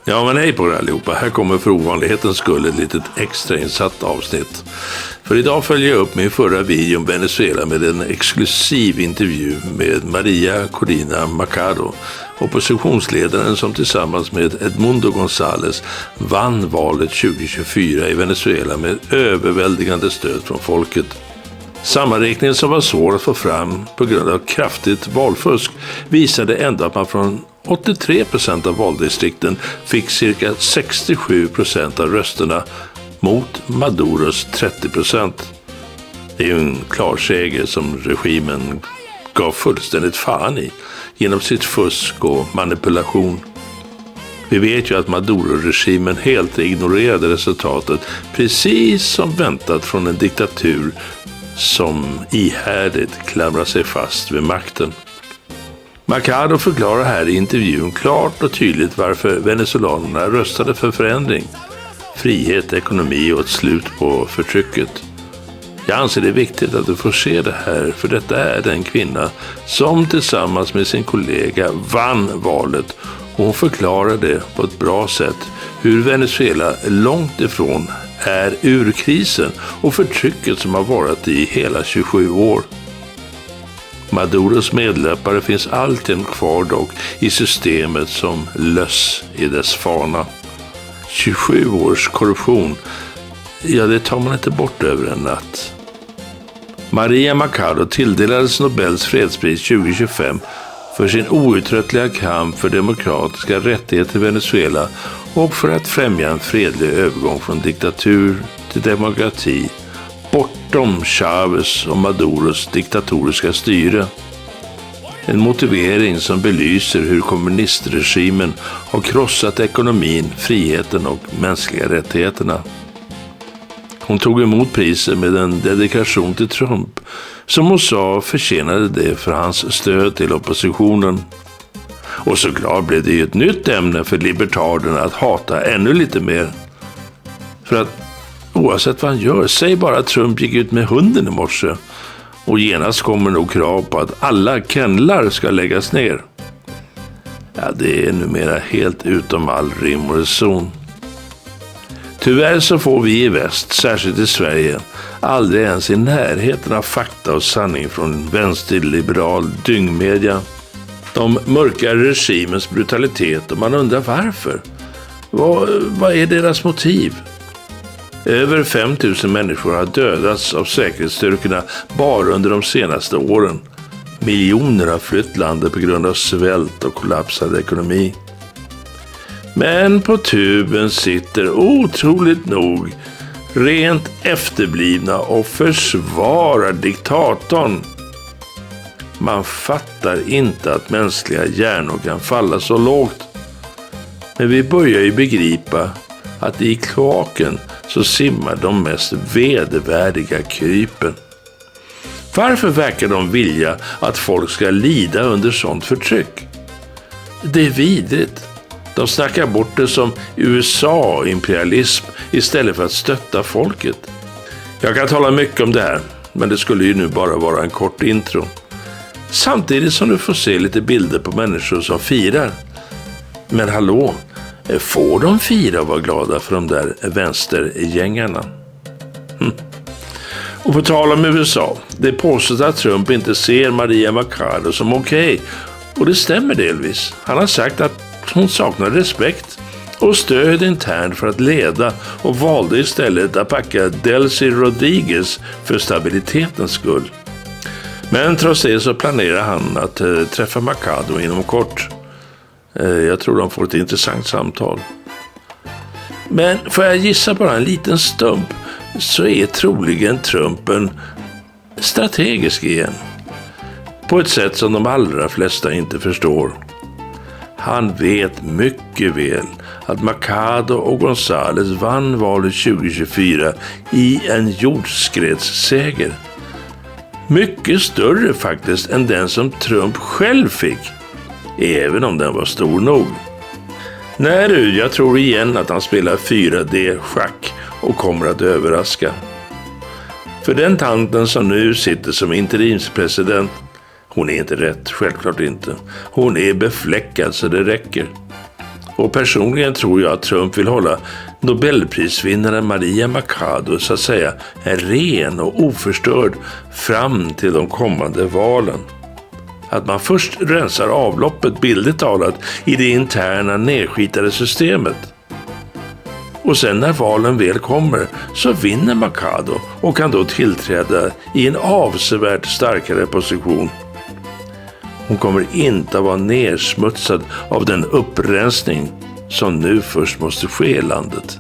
Ja, men hej på er allihopa. Här kommer för ovanlighetens skull ett litet extrainsatt avsnitt. För idag följer jag upp min förra video om Venezuela med en exklusiv intervju med Maria Maccado, oppositionsledaren som tillsammans med Edmundo Gonzales vann valet 2024 i Venezuela med överväldigande stöd från folket. Sammanräkningen som var svår att få fram på grund av kraftigt valfusk visade ändå att man från 83% av valdistrikten fick cirka 67% av rösterna mot Maduros 30%. Det är ju en klar seger som regimen gav fullständigt fan i genom sitt fusk och manipulation. Vi vet ju att Maduro-regimen helt ignorerade resultatet, precis som väntat från en diktatur som ihärdigt klamrar sig fast vid makten. Maccado förklarar här i intervjun klart och tydligt varför venezolanerna röstade för förändring, frihet, ekonomi och ett slut på förtrycket. Jag anser det viktigt att du får se det här, för detta är den kvinna som tillsammans med sin kollega vann valet, och hon förklarar det på ett bra sätt hur Venezuela långt ifrån är ur krisen och förtrycket som har varit i hela 27 år. Maduros medlöpare finns alltid kvar dock i systemet som löss i dess fana. 27 års korruption, ja, det tar man inte bort över en natt. Maria Maccado tilldelades Nobels fredspris 2025 för sin outtröttliga kamp för demokratiska rättigheter i Venezuela och för att främja en fredlig övergång från diktatur till demokrati bortom Chávez och Maduros diktatoriska styre. En motivering som belyser hur kommunistregimen har krossat ekonomin, friheten och mänskliga rättigheterna. Hon tog emot priset med en dedikation till Trump som hon sa förtjänade det för hans stöd till oppositionen. Och såklart blev det ju ett nytt ämne för libertarderna att hata ännu lite mer. För att oavsett vad han gör, säg bara att Trump gick ut med hunden i morse och genast kommer nog krav på att alla kennlar ska läggas ner. Ja, det är numera helt utom all rim och reson. Tyvärr så får vi i väst, särskilt i Sverige, aldrig ens i närheten av fakta och sanning från vänsterliberal dyngmedia. De mörkar regimens brutalitet och man undrar varför. Vad är deras motiv? Över 5 000 människor har dödats av säkerhetsstyrkorna bara under de senaste åren. Miljoner har flytt landet på grund av svält och kollapsad ekonomi. Men på tuben sitter otroligt nog rent efterblivna och försvarar diktatorn. Man fattar inte att mänskliga hjärnor kan falla så lågt. Men vi börjar ju begripa att i kloaken så simmar de mest vedervärdiga krypen. Varför verkar de vilja att folk ska lida under sånt förtryck? Det är vidrigt. De snackar bort det som USA-imperialism istället för att stötta folket. Jag kan tala mycket om det här, men det skulle ju nu bara vara en kort intro. Samtidigt som du får se lite bilder på människor som firar. Men hallå, får de fira och vara glada för de där vänstergängarna? Och på tal om USA, det påstås att Trump inte ser Maria Maccado som okej. Och det stämmer delvis. Han har sagt att hon saknar respekt och stöd internt för att leda och valde istället att packa Delcy Rodriguez för stabilitetens skull. Men trots det så planerar han att träffa Maccado inom kort. Jag tror de får ett intressant samtal. Men får jag gissa bara en liten stump så är troligen Trumpen strategisk igen. På ett sätt som de allra flesta inte förstår. Han vet mycket väl att Maccado och Gonzales vann valet 2024 i en jordskredsseger. Mycket större faktiskt än den som Trump själv fick, även om den var stor nog. Nej du, jag tror igen att han spelar 4D-schack och kommer att överraska. För den tanten som nu sitter som interimspresident, hon är inte rätt, självklart inte. Hon är befläckad så det räcker. Och personligen tror jag att Trump vill hålla Nobelprisvinnaren Maria Maccado så att säga ren och oförstörd fram till de kommande valen. Att man först rensar avloppet bildligt talat i det interna nedskitade systemet. Och sen när valen väl kommer så vinner Maccado och kan då tillträda i en avsevärt starkare position. Hon kommer inte att vara nersmutsad av den upprensning som nu först måste ske i landet.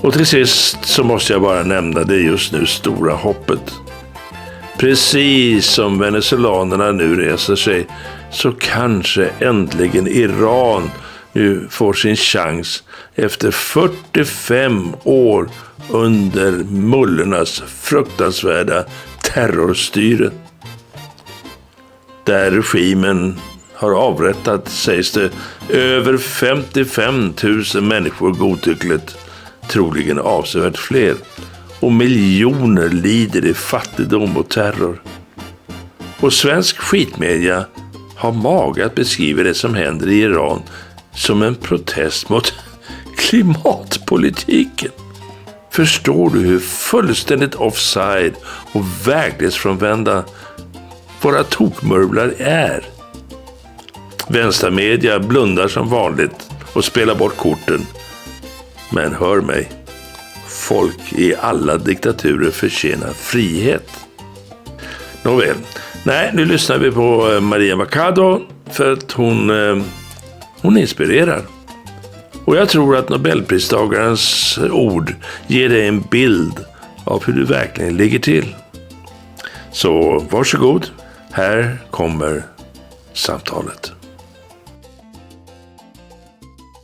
Och till sist så måste jag bara nämna det just nu stora hoppet. Precis som venezuelanerna nu reser sig så kanske äntligen Iran nu får sin chans efter 45 år under mullornas fruktansvärda terrorstyre. Där regimen har avrättat, sägs det, över 55 000 människor godtyckligt, troligen avsevärt fler. Och miljoner lider i fattigdom och terror. Och svensk skitmedia har mage att beskriva det som händer i Iran som en protest mot klimatpolitiken. Förstår du hur fullständigt offside och verklighetsfrånvända våra tokmurvlar är? Vänstermedia blundar som vanligt och spelar bort korten. Men hör mig, folk i alla diktaturer förtjänar frihet. Nåväl, nu lyssnar vi på Maria Maccado för att hon inspirerar. Och jag tror att Nobelpristagarens ord ger dig en bild av hur du verkligen ligger till. Så varsågod, här kommer samtalet.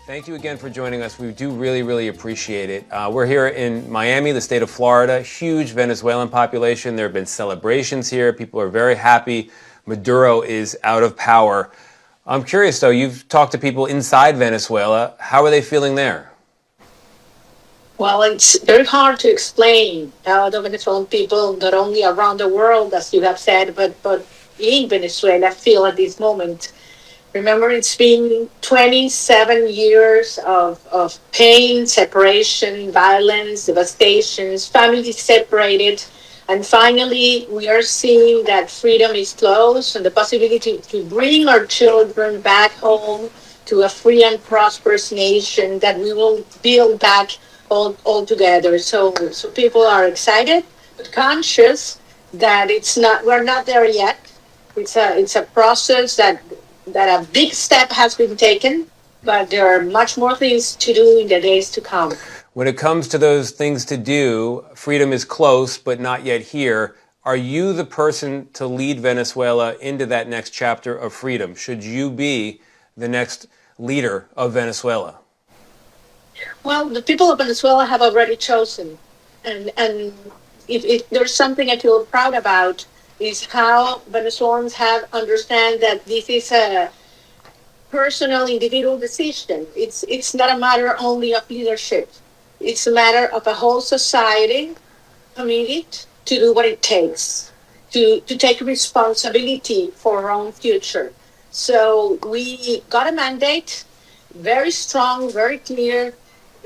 Thank you again for joining us. We do really appreciate it. We're here in Miami, the state of Florida, huge Venezuelan population. There have been celebrations here. People are very happy. Maduro is out of power. I'm curious though, you've talked to people inside Venezuela. How are they feeling there? Well, it's very hard to explain how the Venezuelan people, not only around the world, as you have said, but in Venezuela feel at this moment. Remember, it's been 27 years of pain, separation, violence, devastations, families separated. And finally, we are seeing that freedom is close and the possibility to bring our children back home to a free and prosperous nation that we will build back all together. So people are excited, but conscious that we're not there yet. It's a process that a big step has been taken, but there are much more things to do in the days to come. When it comes to those things to do, freedom is close, but not yet here. Are you the person to lead Venezuela into that next chapter of freedom? Should you be the next leader of Venezuela? Well, the people of Venezuela have already chosen. And if there's something I feel proud about, is how Venezuelans have understand that this is a personal, individual decision. It's not a matter only of leadership. It's a matter of a whole society committed to do what it takes, to take responsibility for our own future. So we got a mandate, very strong, very clear,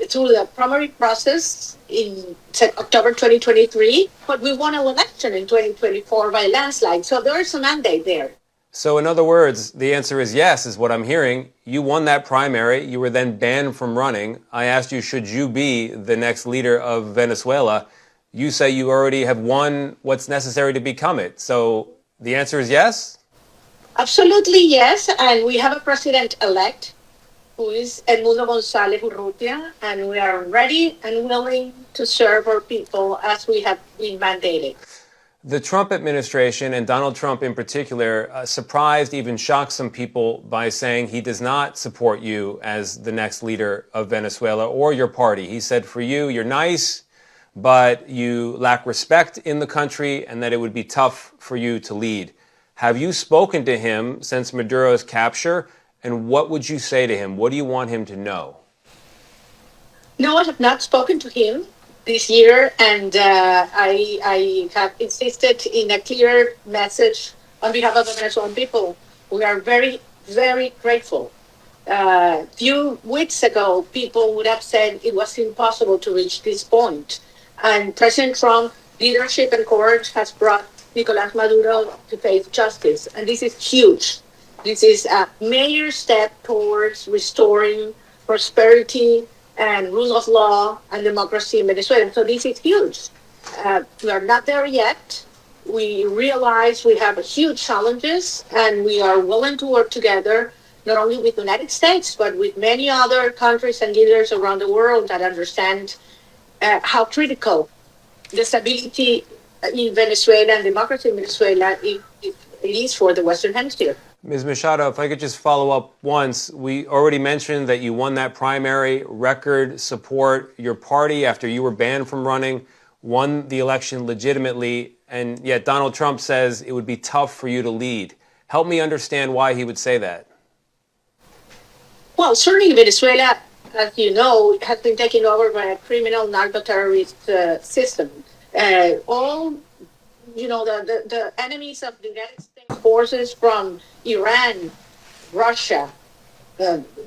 through the primary process in October 2023, but we won an election in 2024 by landslide. So there is a mandate there. So in other words, the answer is yes, is what I'm hearing. You won that primary. You were then banned from running. I asked you, should you be the next leader of Venezuela? You say you already have won what's necessary to become it. So the answer is yes? Absolutely yes. And we have a president-elect who is Gonzales, and we are ready and willing to serve our people as we have been mandated. The Trump administration, and Donald Trump in particular, surprised, even shocked some people by saying he does not support you as the next leader of Venezuela or your party. He said for you, you're nice, but you lack respect in the country and that it would be tough for you to lead. Have you spoken to him since Maduro's capture? And what would you say to him? What do you want him to know? No, I have not spoken to him this year, and I have insisted in a clear message on behalf of the Venezuelan people. We are very, very grateful A few weeks ago, people would have said it was impossible to reach this point. And President Trump's leadership and courage has brought Nicolas Maduro to face justice. And this is huge. This is a major step towards restoring prosperity and rule of law and democracy in Venezuela. So this is huge. We are not there yet. We realize we have huge challenges, and we are willing to work together, not only with the United States, but with many other countries and leaders around the world that understand how critical the stability in Venezuela and democracy in Venezuela is for the Western Hemisphere. Ms. Maccado, if I could just follow up once, we already mentioned that you won that primary, record support. Your party, after you were banned from running, won the election legitimately, and yet Donald Trump says it would be tough for you to lead. Help me understand why he would say that. Well, certainly Venezuela, as you know, has been taken over by a criminal narco-terrorist system. All, you know, the enemies of the United States forces from Iran, Russia,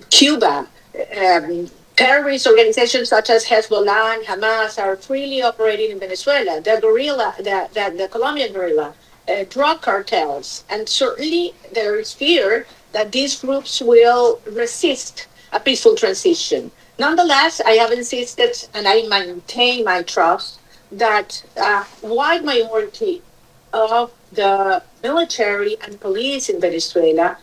Cuba, terrorist organizations such as Hezbollah and Hamas are freely operating in Venezuela. The guerrilla, the Colombian guerrilla, drug cartels, and certainly there is fear that these groups will resist a peaceful transition. Nonetheless, I have insisted, and I maintain my trust, that a wide majority of the military and police in Venezuela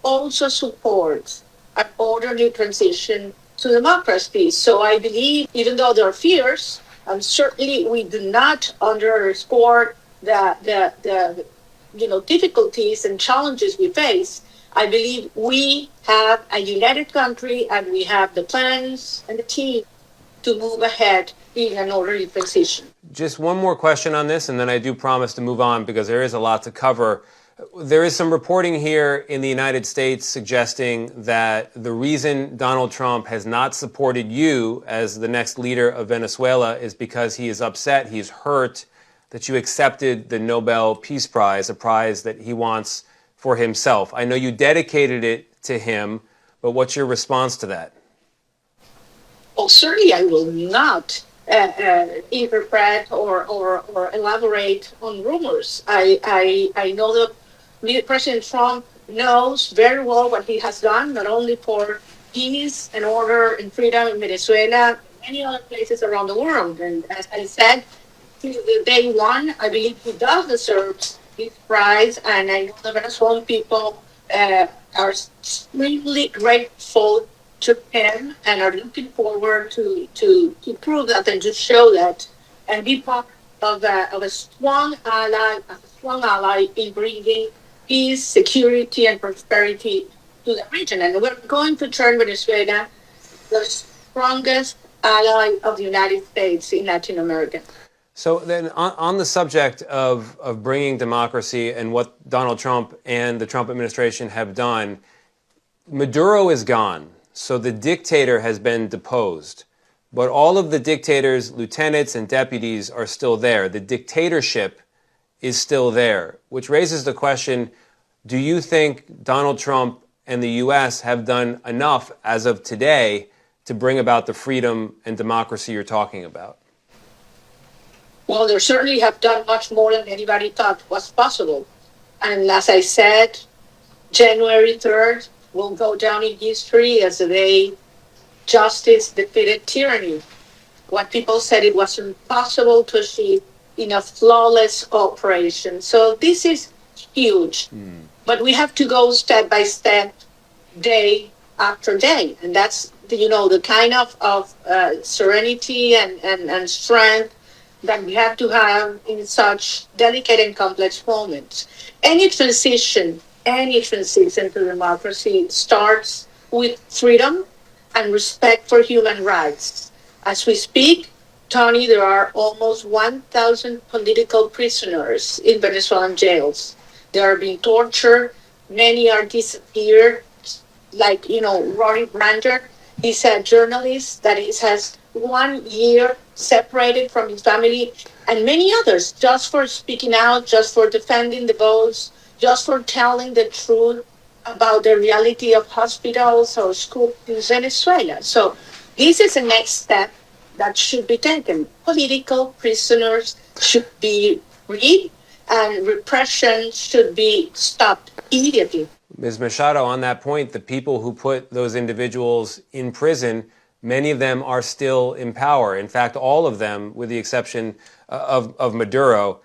also supports an orderly transition to democracy. So I believe, even though there are fears, and certainly we do not underscore the difficulties and challenges we face, I believe we have a united country, and we have the plans and the team to move ahead in an orderly transition. Just one more question on this, and then I do promise to move on because there is a lot to cover. There is some reporting here in the United States suggesting that the reason Donald Trump has not supported you as the next leader of Venezuela is because he is upset, he's hurt that you accepted the Nobel Peace Prize, a prize that he wants for himself. I know you dedicated it to him, but what's your response to that? Well, certainly I will not interpret or elaborate on rumors. I know that President Trump knows very well what he has done, not only for peace and order and freedom in Venezuela, but many other places around the world. And as I said, since the day one, I believe he does deserve this prize, and I know the Venezuelan people are extremely grateful to him and are looking forward to prove that and to show that and be part of a strong ally in bringing peace, security, and prosperity to the region. And we're going to turn Venezuela the strongest ally of the United States in Latin America. So then on the subject of bringing democracy and what Donald Trump and the Trump administration have done, Maduro is gone. So the dictator has been deposed. But all of the dictator's lieutenants and deputies are still there. The dictatorship is still there, which raises the question, do you think Donald Trump and the U.S. have done enough as of today to bring about the freedom and democracy you're talking about? Well, they certainly have done much more than anybody thought was possible. And as I said, January 3rd will go down in history as the day justice defeated tyranny. What people said it was impossible to achieve in a flawless operation. So this is huge. But we have to go step by step, day after day. And that's, the kind of serenity and strength that we have to have in such delicate and complex moments. Any transition to democracy starts with freedom and respect for human rights. As we speak, Tony, there are almost 1,000 political prisoners in Venezuelan jails. They are being tortured. Many are disappeared, like, Rory Brander. He's a journalist that has 1 year separated from his family, and many others, just for speaking out, just for defending the votes, just for telling the truth about the reality of hospitals or schools in Venezuela. So this is the next step that should be taken. Political prisoners should be freed and repression should be stopped immediately. Ms. Machado, on that point, the people who put those individuals in prison, many of them are still in power. In fact, all of them, with the exception of Maduro.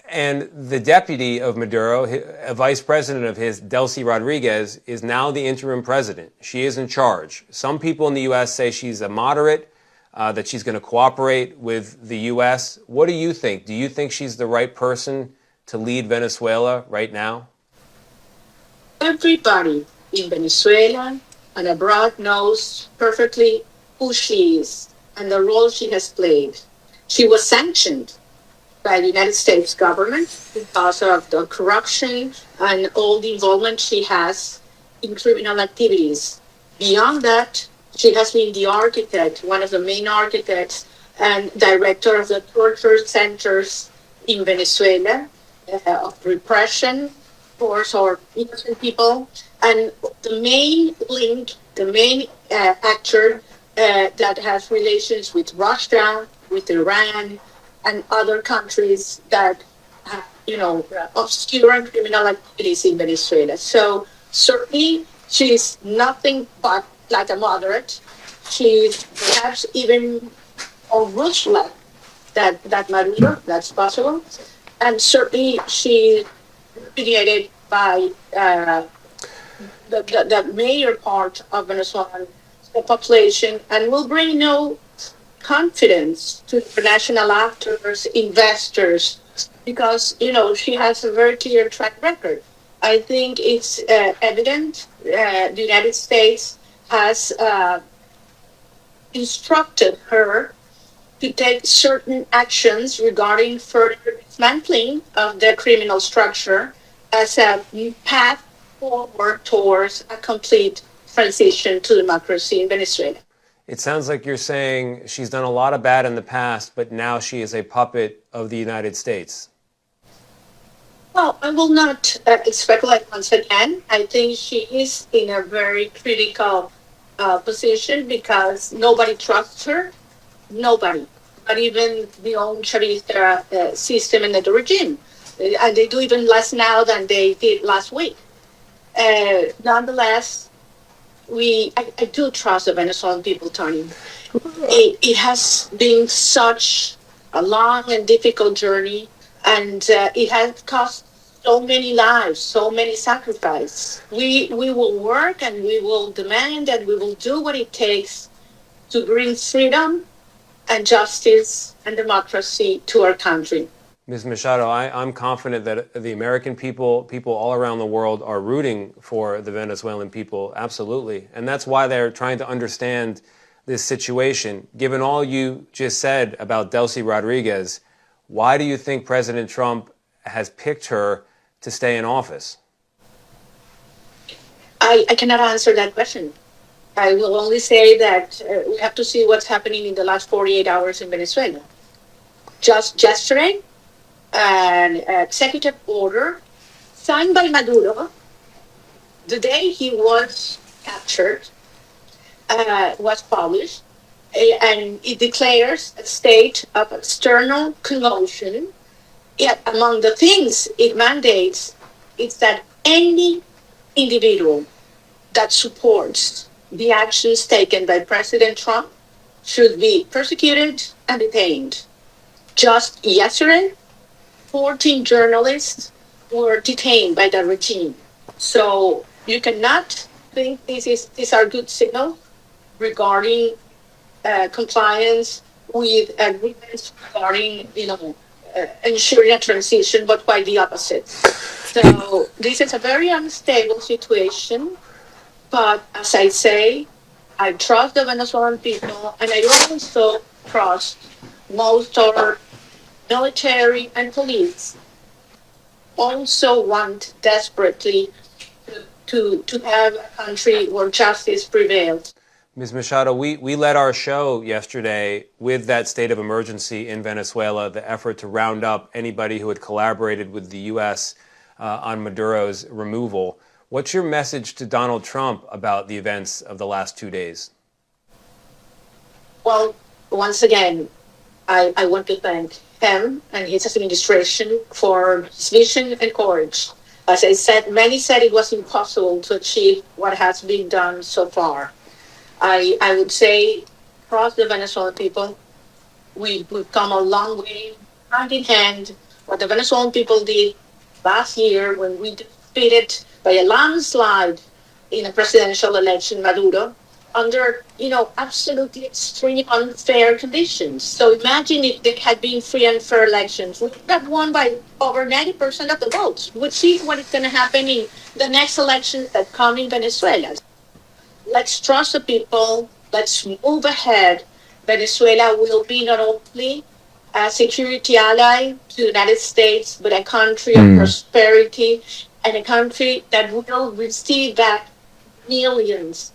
And the deputy of Maduro, a vice president of his, Delcy Rodriguez, is now the interim president. She is in charge. Some people in the U.S. say she's a moderate, that she's going to cooperate with the U.S. What do you think? Do you think she's the right person to lead Venezuela right now? Everybody in Venezuela and abroad knows perfectly who she is and the role she has played. She was sanctioned by the United States government because of the corruption and all the involvement she has in criminal activities. Beyond that, she has been the architect, one of the main architects and director of the torture centers in Venezuela, of repression for innocent people. And the main link, the main actor that has relations with Russia, with Iran, and other countries that have, obscure criminal activities in Venezuela. So certainly she's nothing but like a moderate. She's perhaps even on Rush left that Maduro, that's possible. And certainly she's created by the major part of Venezuelan population and will bring no confidence to international actors, investors, because, she has a very clear track record. I think it's evident the United States has instructed her to take certain actions regarding further dismantling of the criminal structure as a path forward towards a complete transition to democracy in Venezuela. It sounds like you're saying she's done a lot of bad in the past, but now she is a puppet of the United States. Well, I will not speculate once again. I think she is in a very critical position because nobody trusts her. Nobody. Not even the own Chavista system and the regime. And they do even less now than they did last week. Nonetheless, I do trust the Venezuelan people, Tony. It has been such a long and difficult journey, and it has cost so many lives, so many sacrifices. We will work and we will demand and we will do what it takes to bring freedom and justice and democracy to our country. Ms. Machado, I'm confident that the American people all around the world are rooting for the Venezuelan people, absolutely. And that's why they're trying to understand this situation. Given all you just said about Delcy Rodriguez, why do you think President Trump has picked her to stay in office? I cannot answer that question. I will only say that we have to see what's happening in the last 48 hours in Venezuela. Just yesterday, an executive order signed by Maduro the day he was captured was published, and it declares a state of external commotion. Yet among the things it mandates is that any individual that supports the actions taken by President Trump should be persecuted and detained. Just yesterday, 14 journalists were detained by the regime. So you cannot think these are good signals regarding compliance with agreements regarding, ensuring a transition, but quite the opposite. So this is a very unstable situation. But as I say, I trust the Venezuelan people, and I also trust most of our military and police also want desperately to have a country where justice prevails. Ms. Machado, we led our show yesterday with that state of emergency in Venezuela, the effort to round up anybody who had collaborated with the U.S. On Maduro's removal. What's your message to Donald Trump about the events of the last 2 days? Well, once again, I want to thank him and his administration for his vision and courage. As I said, many said it was impossible to achieve what has been done so far. I would say, across the Venezuelan people, we've come a long way, hand in hand. What the Venezuelan people did last year when we defeated by a landslide in a presidential election Maduro under, absolutely extreme unfair conditions. So imagine if there had been free and fair elections. We would have won by over 90% of the votes. We'll see what is going to happen in the next elections that come in Venezuela. Let's trust the people. Let's move ahead. Venezuela will be not only a security ally to the United States, but a country of prosperity and a country that will receive back millions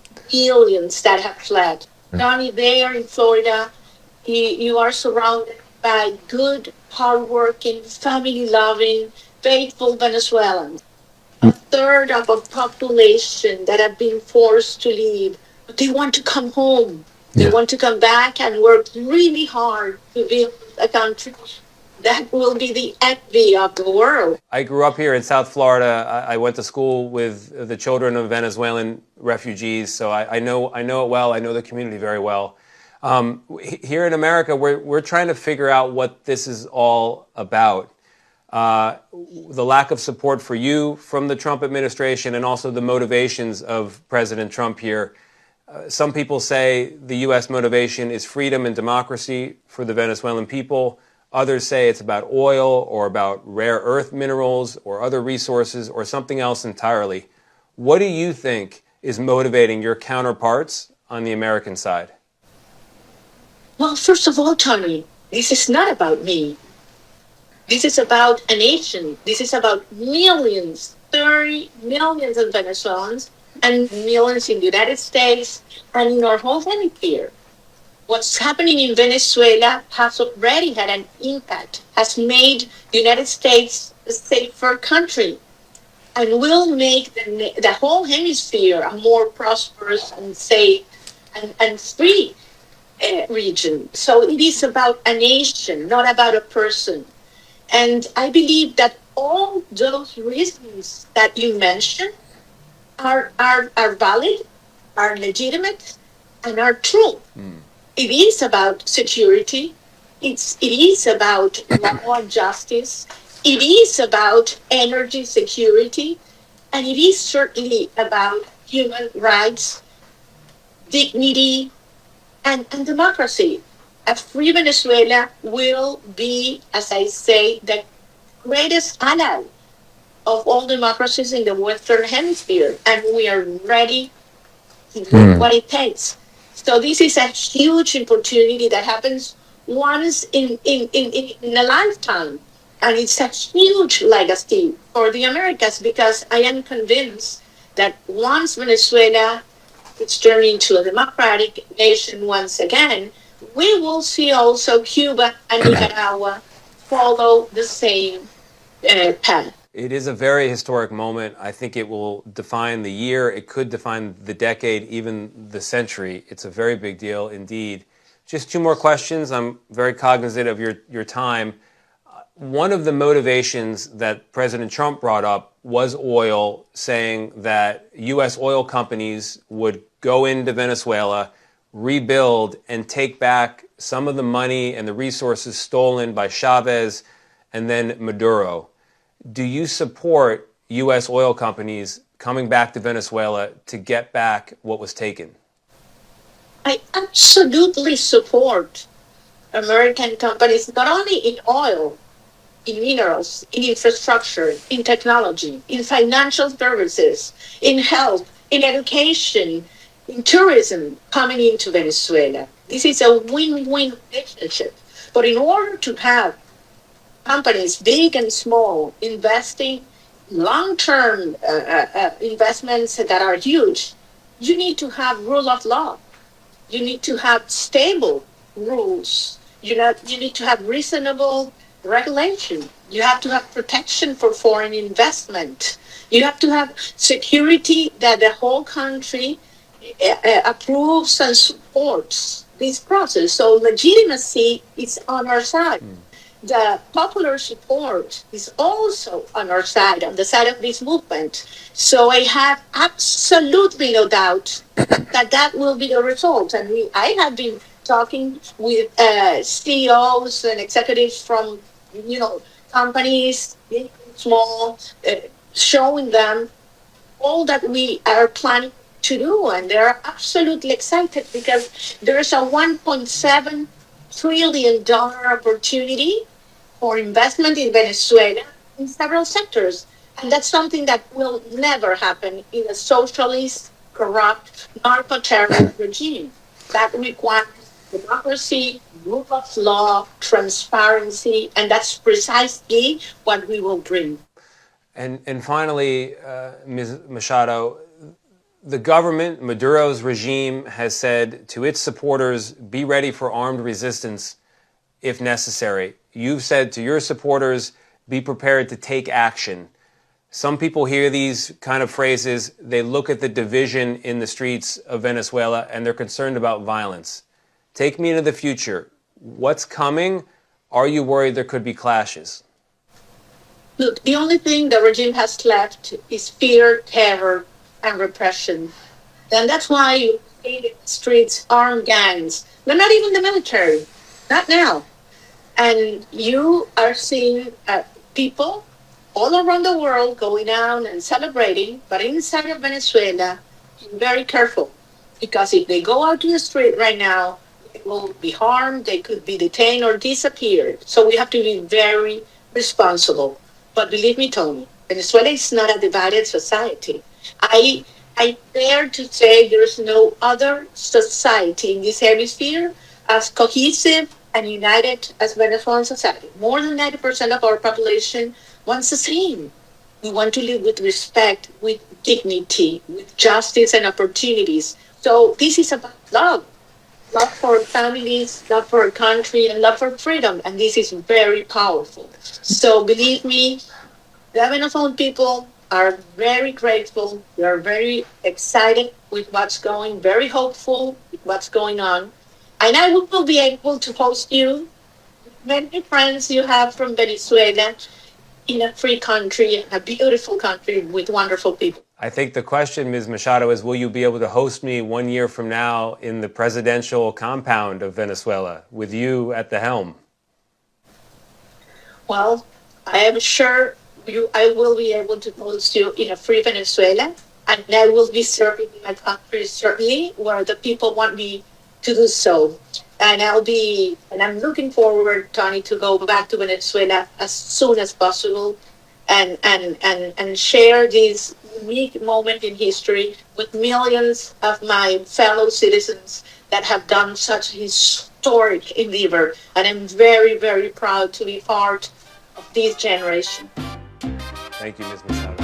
that have fled. Donnie, there in Florida, you are surrounded by good, hardworking, family-loving, faithful Venezuelans. A third of a population that have been forced to leave, but they want to come home. They want to come back and work really hard to build a country that will be the envy of the world. I grew up here in South Florida. I went to school with the children of Venezuelan refugees, so I know it well. I know the community very well. Here in America, we're trying to figure out what this is all about. The lack of support for you from the Trump administration and also the motivations of President Trump here. Some people say the U.S. motivation is freedom and democracy for the Venezuelan people. Others say it's about oil or about rare earth minerals or other resources or something else entirely. What do you think is motivating your counterparts on the American side? Well, first of all, Tony, this is not about me. This is about a nation. This is about millions, 30 millions of Venezuelans and millions in the United States and in our whole hemisphere. What's happening in Venezuela has already had an impact, has made the United States a safer country, and will make the whole hemisphere a more prosperous and safe and free region. So it is about a nation, not about a person. And I believe that all those reasons that you mentioned are valid, are legitimate, and are true. It is about security. It is about law and justice. It is about energy security. And it is certainly about human rights, dignity, and democracy. A free Venezuela will be, as I say, the greatest ally of all democracies in the Western Hemisphere. And we are ready to do what it takes. So this is a huge opportunity that happens once in a lifetime. And it's a huge legacy for the Americas, because I am convinced that once Venezuela is turned into a democratic nation once again, we will see also Cuba and Nicaragua follow the same path. It is a very historic moment. I think it will define the year. It could define the decade, even the century. It's a very big deal indeed. Just two more questions. I'm very cognizant of your time. One of the motivations that President Trump brought up was oil, saying that U.S. oil companies would go into Venezuela, rebuild, and take back some of the money and the resources stolen by Chavez and then Maduro. Do you support U.S. oil companies coming back to Venezuela to get back what was taken? I absolutely support American companies, not only in oil, in minerals, in infrastructure, in technology, in financial services, in health, in education, in tourism, coming into Venezuela. This is a win-win relationship. But in order to have companies, big and small, investing long-term investments that are huge, you need to have rule of law. You need to have stable rules. You need to have reasonable regulation. You have to have protection for foreign investment. You have to have security that the whole country approves and supports this process. So legitimacy is on our side. The popular support is also on our side, on the side of this movement. So I have absolutely no doubt that that will be the result. And I have been talking with CEOs and executives from, companies, big and small, showing them all that we are planning to do. And they're absolutely excited because there's a $1.7 trillion opportunity for investment in Venezuela in several sectors. And that's something that will never happen in a socialist, corrupt, narco-terrorist regime. That requires democracy, rule of law, transparency, and that's precisely what we will bring. And finally, Ms. Maccado, the government, Maduro's regime, has said to its supporters, be ready for armed resistance if necessary. You've said to your supporters, be prepared to take action. Some people hear these kind of phrases, they look at the division in the streets of Venezuela, and they're concerned about violence. Take me into the future. What's coming? Are you worried there could be clashes? Look, the only thing the regime has left is fear, terror, and repression. And that's why you see in the streets armed gangs. They're not even the military. Not now. And you are seeing people all around the world going out and celebrating, but inside of Venezuela, be very careful. Because if they go out to the street right now, they will be harmed, they could be detained or disappeared. So we have to be very responsible. But believe me, Tony, Venezuela is not a divided society. I dare to say there's no other society in this hemisphere as cohesive and united as Venezuelan society. More than 90% of our population wants the same. We want to live with respect, with dignity, with justice and opportunities. So this is about love. Love for families, love for a country, and love for freedom. And this is very powerful. So believe me, the Venezuelan people are very grateful. They are very excited with what's going, very hopeful with what's going on. And I will be able to host you, many friends you have from Venezuela, in a free country, a beautiful country with wonderful people. I think the question, Ms. Maccado, is will you be able to host me 1 year from now in the presidential compound of Venezuela with you at the helm? Well, I am sure I will be able to host you in a free Venezuela, and I will be serving my country certainly where the people want me to do so. And I'm looking forward, Tony, to go back to Venezuela as soon as possible and share this unique moment in history with millions of my fellow citizens that have done such a historic endeavor. And I'm very, very proud to be part of this generation. Thank you, Ms. Maccado.